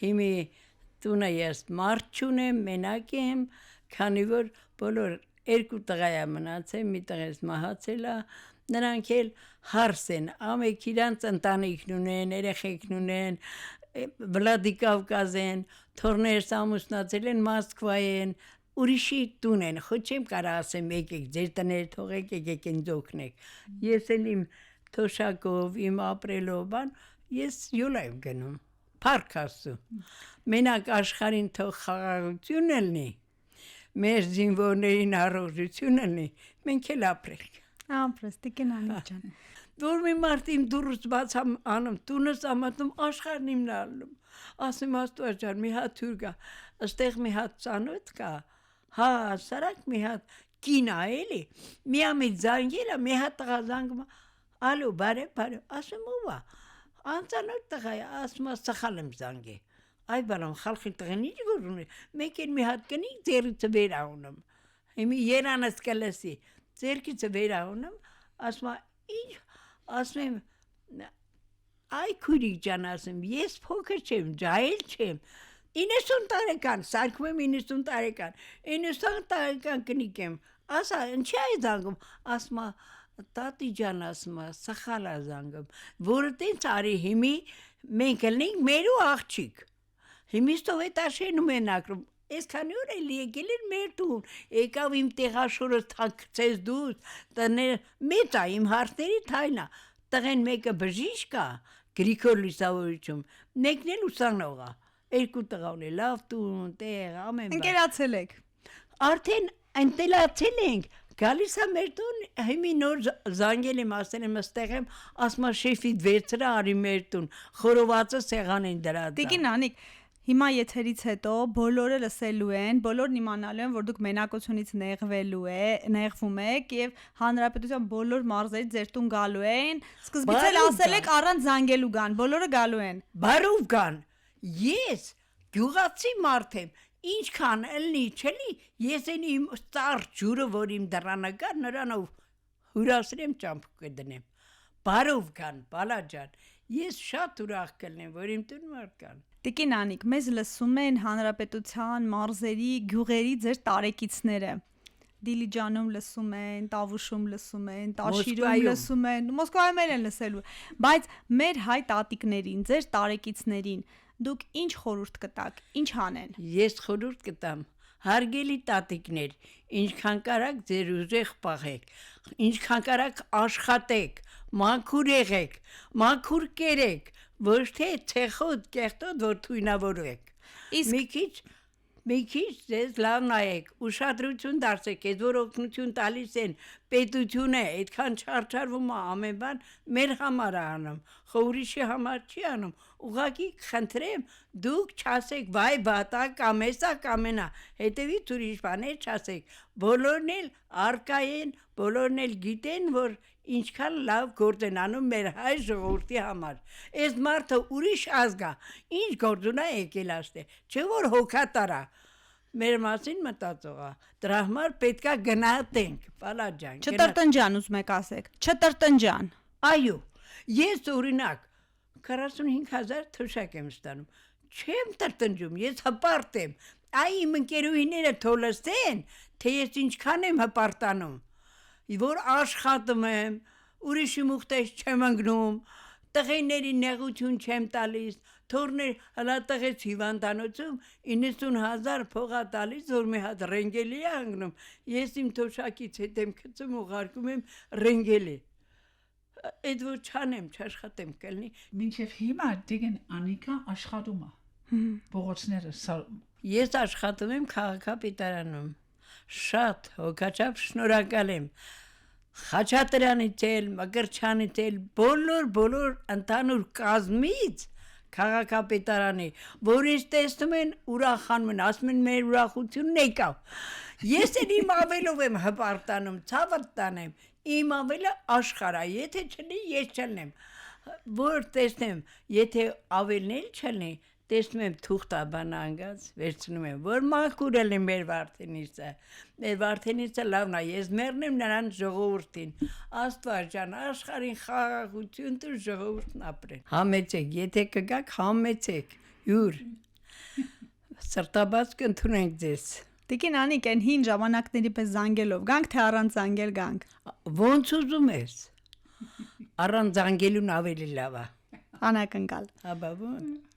հիմի տունը ես մարդ չունեմ, մենակ եմ, քանի որ բոլոր երկու տղա է մնացել, մի տղես մահացել է, նրանք էլ հարս են, ամեկ իրանց ընտանիքն ունեն, երեխեքն ունեն, Վլադիկավկազ են, թորներս ամուսնացել են, Մոսկվա են, ուրիշի տուն են, խո չեմ կարա ասեմ եկեք ձեր տները թողեք, եկեք ինձ օգնեք։ Ես էլ իմ թոշակով, իմ ապրելով բան, ես յոլա եմ գնում, փառք Աստծո։ Մենակ աշխարհին թող խաղաղություն լինի, մեր զինվորներին առողջություն լինի, մենք էլ ապրենք։ Ապրես, Տիկին Անիկ ջան։ Որ մի մարդ իմ դուրս բաց անում, տունս ամատում, աշխարհն իմն ալնում։ Ասում Աստված ջան, մի հատ թյուր կա, ըստեղ մի հատ ծանոթ կա, հա, սարակ մի հատ կին ա էլի, մի ամիտ զանգելա, մի հատ տղա զանգում, ալո, բարև, ասում ով ա, անծանոթ տղա է, ասում ա սխալ եմ զանգե, այ բալամ, խալխի տղեն ինչ որ ունի, մեկ էլ մի հատ կնի, ձերիցը վեր ա ունում, հիմի երանս կլսի, ձերքիցը վեր ա ունում, ասում ա, ինչ, ասում եմ, այ քույրիկ ջան, ասում, ես փոքր չեմ, ջահել չեմ, 90 տարեկան, սարքում եմ 90 տարեկան, 90 տարեկան կնիկ եմ, ասա, ինչի է զանգում, ասում ա, տատի ջան, ասում ա, սխալ ա զանգում, որը տենց արի հիմի, մենք լնենք մերու աղջիկ, հիմիստով է տաշենում են ակրում, այսքանի օր էլ եկել են մեր տուն, եկավ իմ տեղաշորը թաքցես դուս, տներ, մեծ ա, իմ հարդների թայն ա, տղեն մեկը բժիշկ ա, Գրիգոր լուսավորիչում, մեկն էլ ուսանող ա, երկու տղա ունի, լավ տուն, տեղ, ամեն բան։ Ընկերացել եք։ Արդեն ընտելացել ենք, գալիս ա մեր տուն, հիմի նոր զանգել եմ, ասել եմ ըստեղ եմ, ասում ա շեֆիդ վերցրա արի մեր տուն, խորովածը սեղան են դրած։ Տիկին Անիկ, հիմա եթերից հետո բոլորը լսելու են, բոլորն իմանալու են, որ դուք մենակությունից նեղվում եք եւ հանրապետության բոլոր մարզերից ձեր տուն գալու են։ Սկզբից էլ ասել եք առանց զանգելու գան, բոլորը գալու են։ Բարով գան։ Ես գյուղացի մարդ եմ, ինչքան ելնի, չելի, ես են իմ ծառ ջուրը, որ իմ դռանը կա, նրանով հյուրասրեմ ճամփ կդնեմ։ Բարով գան, բալաջան։ Ես շատ ուրախ կլինեմ, որ իմ տուն մարդ կան։ Տիկին Անիկ, մեզ լսում են հանրապետության մարզերի, գյուղերի ձեր տարեկիցները։ Դիլիջանում լսում են, Տավուշում լսում են, Տաշիրում լսում են, Մոսկվայում են լսելու։ Բայց մեր հայ տատիկներին, ձեր տարեկիցներին դուք ինչ խորհուրդ կտաք, ինչ անեն։ Ես խորհուրդ կտամ, հարգելի տատիկներ, ինչքան կարաք ձեր ուժեղ պահեք, ինչքան կարաք աշխատեք, մաքուր եղեք, մաքուր կերեք, ոչ թե ցեխոտ, կեղտոտ, որ թույնավորեք։ Մի քիչ ձեզ լավ նայեք, ուշադրություն դարձեք, այդ որ օգնություն տալիս են, պետությունը այդքան չարչարվում է ամեն բան, մեր համար է անում, խո ուրիշի համար չի անում, ուղղակի խնդրեմ, դուք չասեք, վայ բատա, կամեսա, կամենա, հետևից ուրիշ բաներ չասեք, բոլորն էլ արկա են, բոլորն էլ գիտեն, որ ինչքան լավ գործ են անում մեր հայ ժողովրդի համար, այս մարդը ուրիշ ազգ է, ինչ գործ ունա եկել աստե, չէ որ հոգատար է, մեր մասին մտածող է, դրա համար պետքա գնահատենք, բալաջան։ Չտրտնջան ուզում եք ասեք, չտրտնջան։ Այո, ես օրինակ 45,000 թոշակ եմ ստանում, չեմ տրտնջում, ես հպարտ եմ, այ իմ ընկերուհիները թոլստեն, թե ես ինչքան եմ հպարտանում, որ աշխատում եմ, ուրիշի մուխտես չեմ ընգնում, տղեների նեղություն չեմ տալիս, թորներ հլա տղեց հիվանդանոցում 90,000 փողա տալիս, որ մի հատ ռենգելի է ընգնում, ես իմ թոշակից հետ եմ գցում ուղարկում եմ ռենգելի, այդ որ չանեմ, չաշխատեմ կլնի։ Մինչև հիմա Տիկին Անիկը աշխատում է, փողոցները Ես աշխատում եմ քաղաքապետարանում, շատ հոգաչափ շնորհակալ եմ, Խաչատրյանից էլ, Մկրտչյանից էլ, բոլոր ընդհանուր կազմից քաղաքապետարանի, որ ինձ տեսնում են ուրախանում են, ասում են մեր ուրախությունն եկավ, ես էլ իմ ավելով եմ հպարտանում, ցավը տանեմ, իմ ավելը աշխարհ է, եթե չլինի, ես չլնեմ, որ տեսնեմ, եթե ավելն էլ չլինի, տեսնում եմ թուղթաբան անգած, վերցնում եմ, որ մաքուր էլ եմ մեր վարդենիցը լավն է, ես մերնեմ նրան ժողովրդին, Աստված ջան, աշխարհին խաղաղություն տուր ժողովուրդն ապրեն, համեցեք, եթե կգաք, համեցեք, յուր, Սրտաբաց կընդունենք ձեզ։ Տիկին Անիկ, այն հին ժամանակների պես զանգելով գանք, թե առանց զանգել գանք։ Ոնց ուզում ես։ Առանց զանգելուն ավելի լավ է։ Անակնկալ։ Աբա ո՞ն։